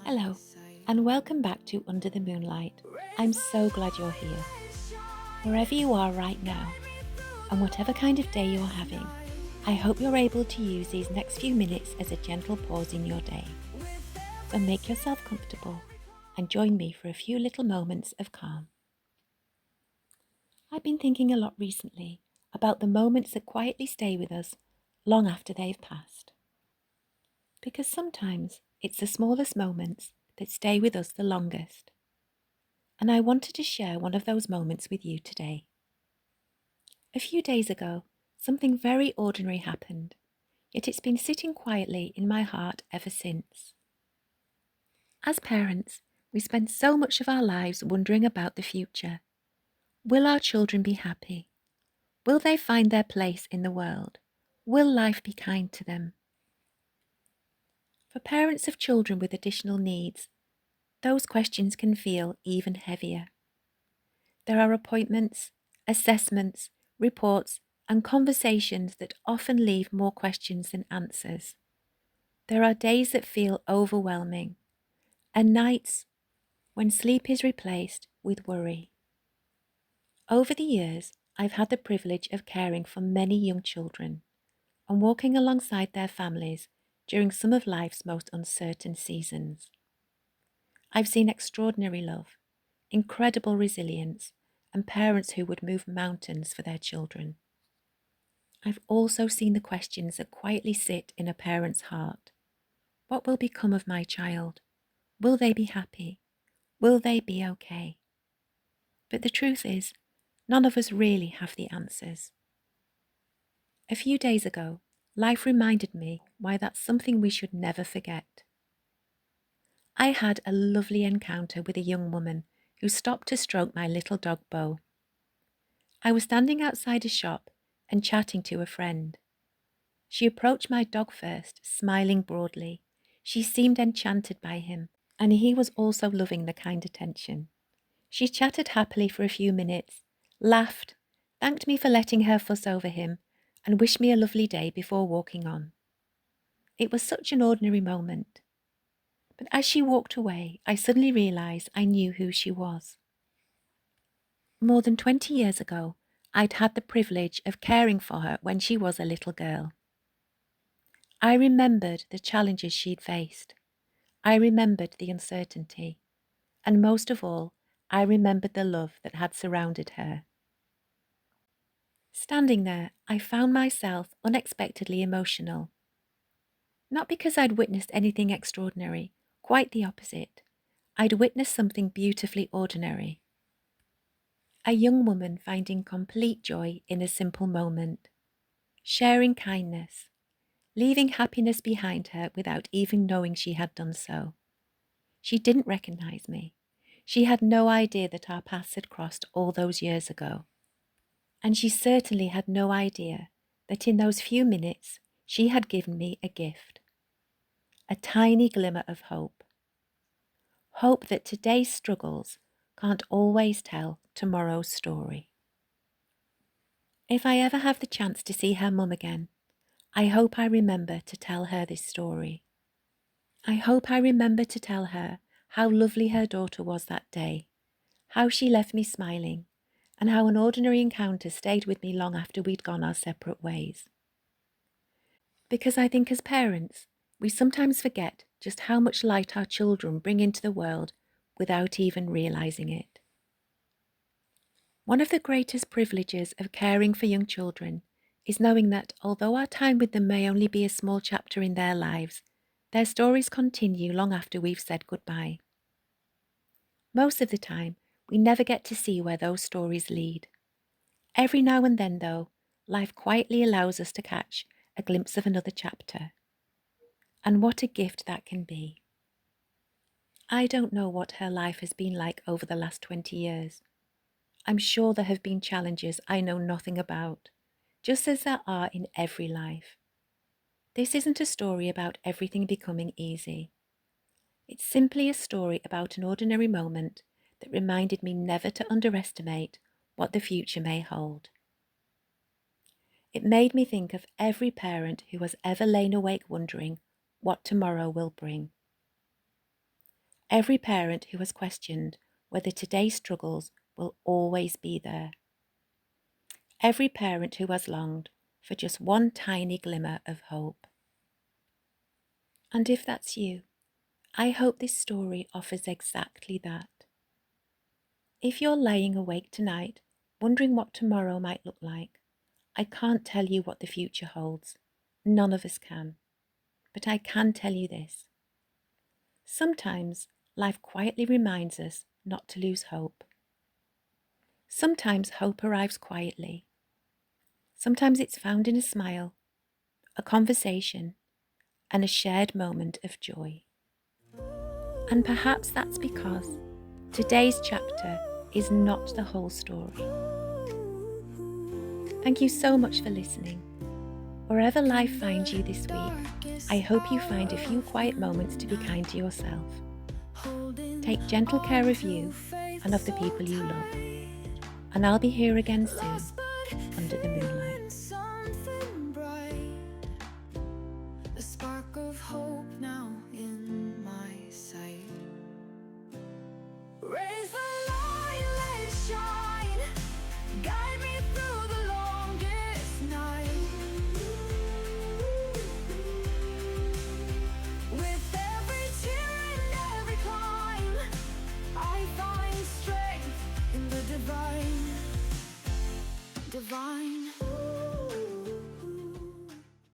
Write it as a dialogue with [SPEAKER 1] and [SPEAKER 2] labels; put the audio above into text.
[SPEAKER 1] Hello, and welcome back to Under the Moonlight. I'm so glad you're here. Wherever you are right now, and whatever kind of day you're having, I hope you're able to use these next few minutes as a gentle pause in your day. So make yourself comfortable and join me for a few little moments of calm. I've been thinking a lot recently about the moments that quietly stay with us long after they've passed. Because sometimes it's the smallest moments that stay with us the longest. And I wanted to share one of those moments with you today. A few days ago, something very ordinary happened, yet it's been sitting quietly in my heart ever since. As parents, we spend so much of our lives wondering about the future. Will our children be happy? Will they find their place in the world? Will life be kind to them? For parents of children with additional needs, those questions can feel even heavier. There are appointments, assessments, reports, and conversations that often leave more questions than answers. There are days that feel overwhelming, and nights when sleep is replaced with worry. Over the years, I've had the privilege of caring for many young children and walking alongside their families during some of life's most uncertain seasons. I've seen extraordinary love, incredible resilience, and parents who would move mountains for their children. I've also seen the questions that quietly sit in a parent's heart. What will become of my child? Will they be happy? Will they be okay? But the truth is, none of us really have the answers. A few days ago, life reminded me why that's something we should never forget. I had a lovely encounter with a young woman who stopped to stroke my little dog Bo. I was standing outside a shop and chatting to a friend. She approached my dog first, smiling broadly. She seemed enchanted by him, and he was also loving the kind attention. She chatted happily for a few minutes, laughed, thanked me for letting her fuss over him, and wished me a lovely day before walking on. It was such an ordinary moment. But as she walked away, I suddenly realised I knew who she was. More than 20 years ago, I'd had the privilege of caring for her when she was a little girl. I remembered the challenges she'd faced. I remembered the uncertainty. And most of all, I remembered the love that had surrounded her. Standing there, I found myself unexpectedly emotional. Not because I'd witnessed anything extraordinary, quite the opposite. I'd witnessed something beautifully ordinary. A young woman finding complete joy in a simple moment, sharing kindness, leaving happiness behind her without even knowing she had done so. She didn't recognize me. She had no idea that our paths had crossed all those years ago. And she certainly had no idea that in those few minutes she had given me a gift, a tiny glimmer of hope. Hope that today's struggles can't always tell tomorrow's story. If I ever have the chance to see her mum again, I hope I remember to tell her this story. I hope I remember to tell her how lovely her daughter was that day, how she left me smiling, and how an ordinary encounter stayed with me long after we'd gone our separate ways. Because I think as parents, we sometimes forget just how much light our children bring into the world without even realising it. One of the greatest privileges of caring for young children is knowing that although our time with them may only be a small chapter in their lives, their stories continue long after we've said goodbye. Most of the time, we never get to see where those stories lead. Every now and then, though, life quietly allows us to catch a glimpse of another chapter. And what a gift that can be. I don't know what her life has been like over the last 20 years. I'm sure there have been challenges I know nothing about, just as there are in every life. This isn't a story about everything becoming easy. It's simply a story about an ordinary moment that reminded me never to underestimate what the future may hold. It made me think of every parent who has ever lain awake wondering, what tomorrow will bring. Every parent who has questioned whether today's struggles will always be there. Every parent who has longed for just one tiny glimmer of hope. And if that's you, I hope this story offers exactly that. If you're laying awake tonight, wondering what tomorrow might look like, I can't tell you what the future holds. None of us can. But I can tell you this. Sometimes life quietly reminds us not to lose hope. Sometimes hope arrives quietly. Sometimes it's found in a smile, a conversation, and a shared moment of joy. And perhaps that's because today's chapter is not the whole story. Thank you so much for listening. Wherever life finds you this week, I hope you find a few quiet moments to be kind to yourself. Take gentle care of you and of the people you love. And I'll be here again soon, under the moonlight.
[SPEAKER 2] A spark of hope now in my sight. Raise the light, let it shine. Guide me through the longest night. With every tear and every climb, I find strength in the divine.